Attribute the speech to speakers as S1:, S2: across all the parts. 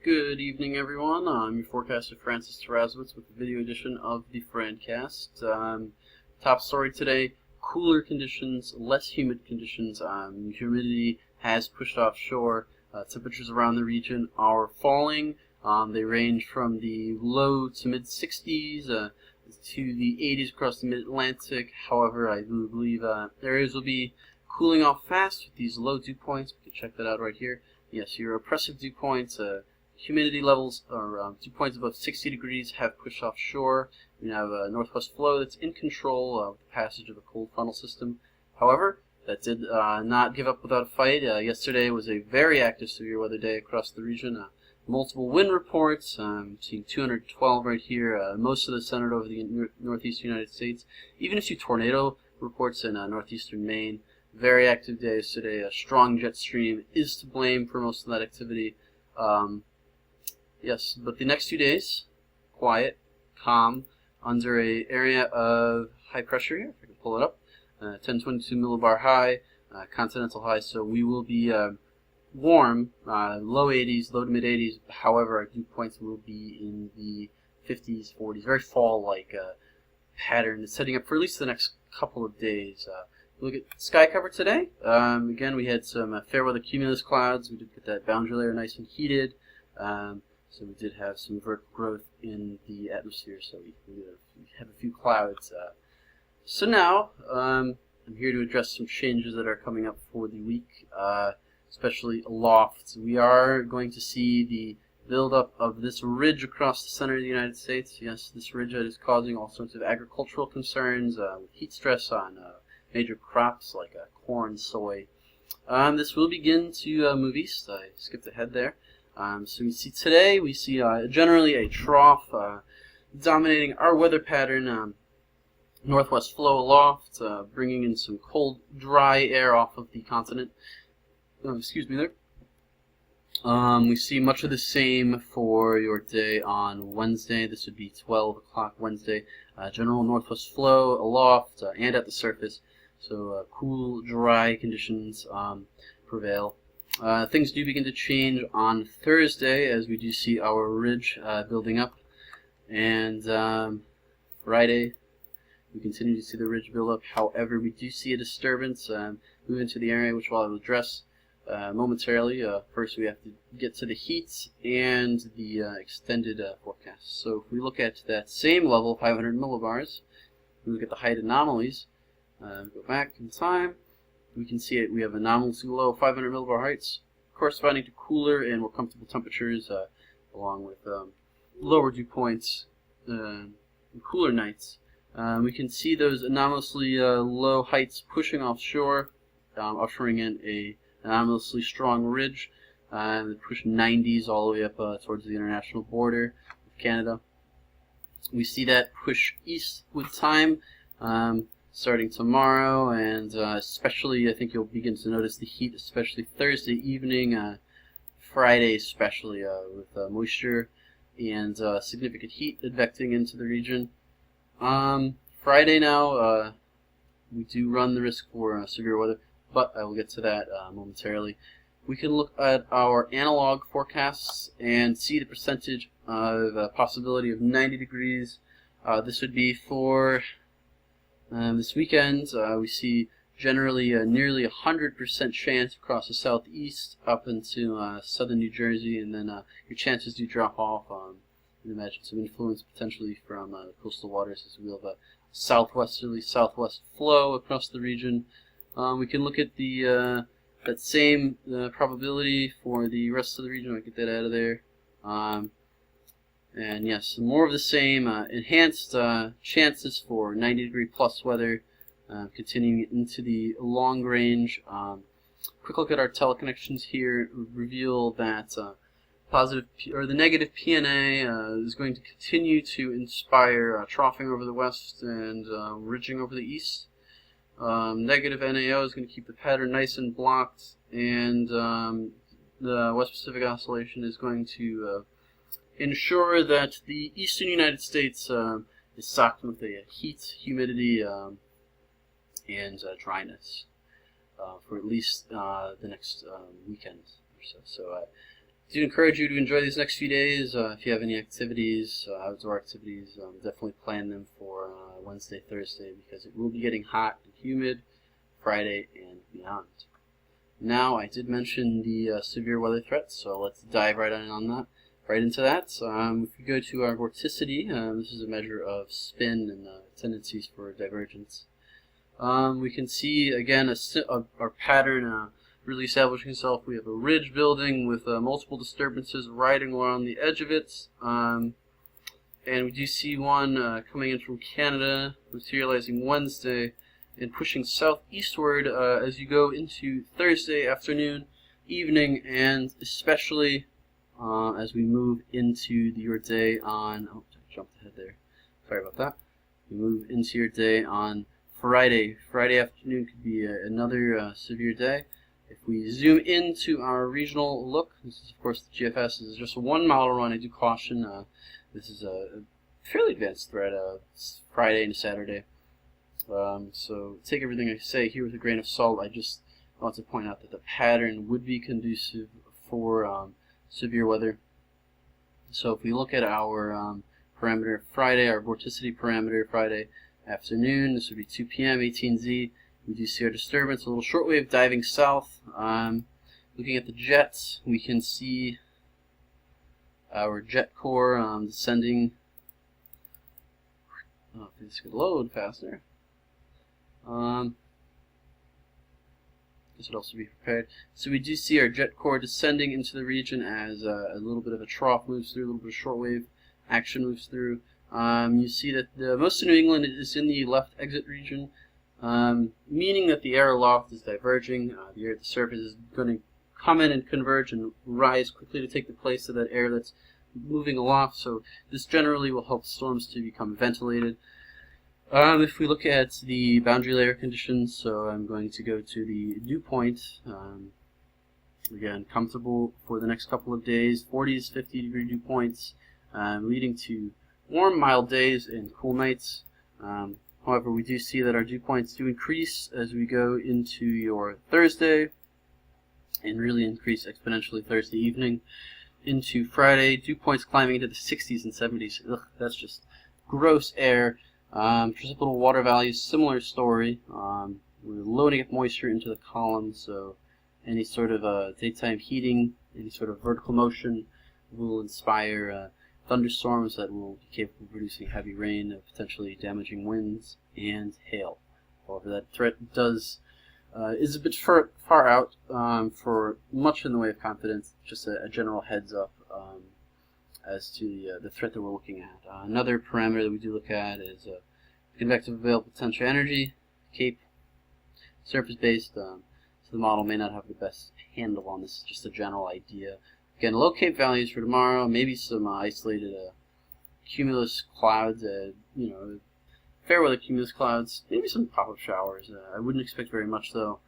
S1: Good evening, everyone. I'm your forecaster, Francis Tarasowitz, with the video edition of the Francast. Top story today, cooler conditions, less humid conditions. Humidity has pushed offshore. Temperatures around the region are falling. They range from the low to mid-60s to the 80s across the mid-Atlantic. However, I do believe areas will be cooling off fast with these low dew points. We can check that out right here. Yes, your oppressive dew points. Humidity levels are dew points above 60 degrees have pushed offshore. We have a northwest flow that's in control with the passage of a cold funnel system. However, that did not give up without a fight. Yesterday was a very active severe weather day across the region. Multiple wind reports. I'm seeing 212 right here. Most of those centered over the northeastern United States. Even a few tornado reports in northeastern Maine. Very active day yesterday. A strong jet stream is to blame for most of that activity. Yes, but the next 2 days, quiet, calm, under a area of high pressure here. If I can pull it up, 1022 millibar high, continental high. So we will be warm, low 80s, low to mid 80s. However, our dew points will be in the 50s, 40s. Very fall-like pattern. It's setting up for at least the next couple of days. Look at sky cover today. Again, we had some fair weather cumulus clouds. We did get that boundary layer nice and heated. So we did have some vertical growth in the atmosphere, so we have a few clouds. So now, I'm here to address some changes that are coming up for the week, especially aloft. We are going to see the buildup of this ridge across the center of the United States. Yes, this ridge that is causing all sorts of agricultural concerns, heat stress on major crops like corn, soy. This will begin to move east. I skipped ahead there. So we see today, we see generally a trough dominating our weather pattern. Northwest flow aloft, bringing in some cold, dry air off of the continent. Excuse me there. We see much of the same for your day on Wednesday. This would be 12 o'clock Wednesday. General northwest flow aloft and at the surface. So cool, dry conditions prevail. Things do begin to change on Thursday as we do see our ridge building up, and Friday we continue to see the ridge build up. However, we do see a disturbance move into the area, which I will address momentarily. First, we have to get to the heat and the extended forecast. So if we look at that same level, 500 millibars, we look at the height anomalies, go back in time. We can see it. We have anomalously low 500 millibar heights, corresponding to cooler and more comfortable temperatures, along with lower dew points and cooler nights. We can see those anomalously low heights pushing offshore, ushering in a anomalously strong ridge, push 90s all the way up towards the international border of Canada. We see that push east with time. Starting tomorrow, and especially I think you'll begin to notice the heat, especially Thursday evening, Friday especially, with moisture and significant heat advecting into the region. Friday now, we do run the risk for severe weather, but I will get to that momentarily. We can look at our analog forecasts and see the percentage of possibility of 90 degrees. This would be for this weekend. We see generally nearly 100% chance across the southeast up into southern New Jersey, and then your chances do drop off. You can imagine some influence potentially from the coastal waters as we have a southwesterly southwest flow across the region. We can look at the that same probability for the rest of the region. I'll get that out of there. And yes, more of the same, enhanced chances for 90 degree plus weather, continuing into the long range. Quick look at our teleconnections here reveal that positive or the negative PNA is going to continue to inspire troughing over the west and ridging over the east. Negative NAO is going to keep the pattern nice and blocked, and the West Pacific Oscillation is going to ensure that the eastern United States is socked with a heat, humidity, and dryness for at least the next weekend or so. So do encourage you to enjoy these next few days. If you have any activities, outdoor activities, definitely plan them for Wednesday, Thursday, because it will be getting hot and humid Friday and beyond. Now, I did mention the severe weather threats, so let's dive right into that. If we go to our vorticity, this is a measure of spin and tendencies for divergence. We can see again our pattern really establishing itself. We have a ridge building with multiple disturbances riding around the edge of it, and we do see one coming in from Canada, materializing Wednesday and pushing southeastward as you go into Thursday afternoon, evening, and especially as we move into your day on, oh, I jumped ahead there, sorry about that. We move into your day on Friday. Friday afternoon could be another severe day. If we zoom into our regional look, this is of course the GFS, this is just a 1 mile run. I do caution, this is a fairly advanced threat, it's Friday and Saturday. So take everything I say here with a grain of salt. I just want to point out that the pattern would be conducive for severe weather. So if we look at our parameter Friday, our vorticity parameter Friday afternoon, this would be 2 p.m. 18Z. We do see our disturbance, a little shortwave diving south. Looking at the jets, we can see our jet core descending. Oh, this could load faster. This would also be prepared. So we do see our jet core descending into the region as a little bit of a trough moves through, a little bit of shortwave action moves through. You see that most of New England is in the left exit region, meaning that the air aloft is diverging. The air at the surface is going to come in and converge and rise quickly to take the place of that air that's moving aloft. So this generally will help storms to become ventilated. If we look at the boundary layer conditions, so I'm going to go to the dew point. Again, comfortable for the next couple of days, 40s, 50-degree dew points, leading to warm, mild days and cool nights. However, we do see that our dew points do increase as we go into your Thursday, and really increase exponentially Thursday evening into Friday. Dew points climbing into the 60s and 70s. Ugh, that's just gross air. Precipitable water values, similar story. We're loading up moisture into the column, so any sort of daytime heating, any sort of vertical motion will inspire thunderstorms that will be capable of producing heavy rain, potentially damaging winds, and hail. However, that threat is a bit far out for much in the way of confidence. Just a general heads up as to the threat that we're looking at. Another parameter that we do look at is convective available potential energy, CAPE, surface-based. So the model may not have the best handle on this, just a general idea. Again, low CAPE values for tomorrow, maybe some isolated cumulus clouds, fair weather cumulus clouds, maybe some pop-up showers. I wouldn't expect very much though.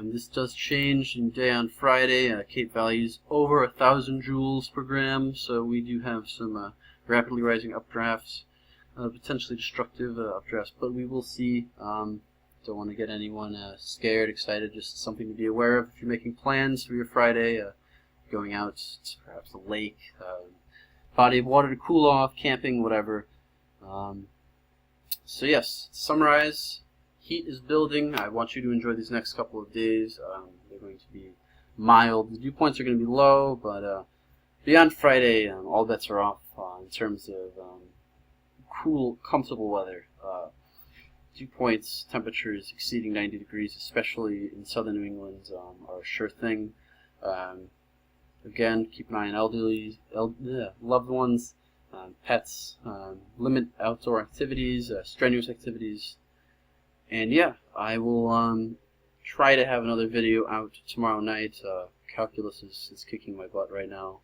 S1: This does change in day on Friday. CAPE values over 1,000 joules per gram, so we do have some rapidly rising updrafts, potentially destructive updrafts, but we will see. Don't want to get anyone scared, excited, just something to be aware of if you're making plans for your Friday, going out to perhaps a lake, body of water to cool off, camping, whatever. So yes, to summarize, heat is building. I want you to enjoy these next couple of days. They're going to be mild. The dew points are going to be low, but beyond Friday, all bets are off in terms of cool, comfortable weather. Dew points, temperatures exceeding 90 degrees, especially in southern New England, are a sure thing. Again, keep an eye on elderly, loved ones, pets, limit outdoor activities, strenuous activities. And yeah, I will try to have another video out tomorrow night. Calculus is kicking my butt right now,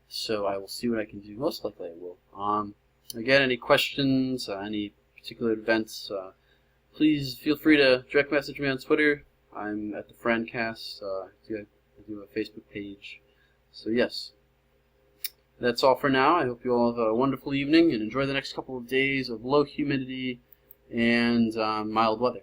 S1: so I will see what I can do. Most likely I will. Again, any questions, any particular events, please feel free to direct message me on Twitter. I'm at the Francast. I do a Facebook page. So yes, that's all for now. I hope you all have a wonderful evening and enjoy the next couple of days of low humidity and mild weather.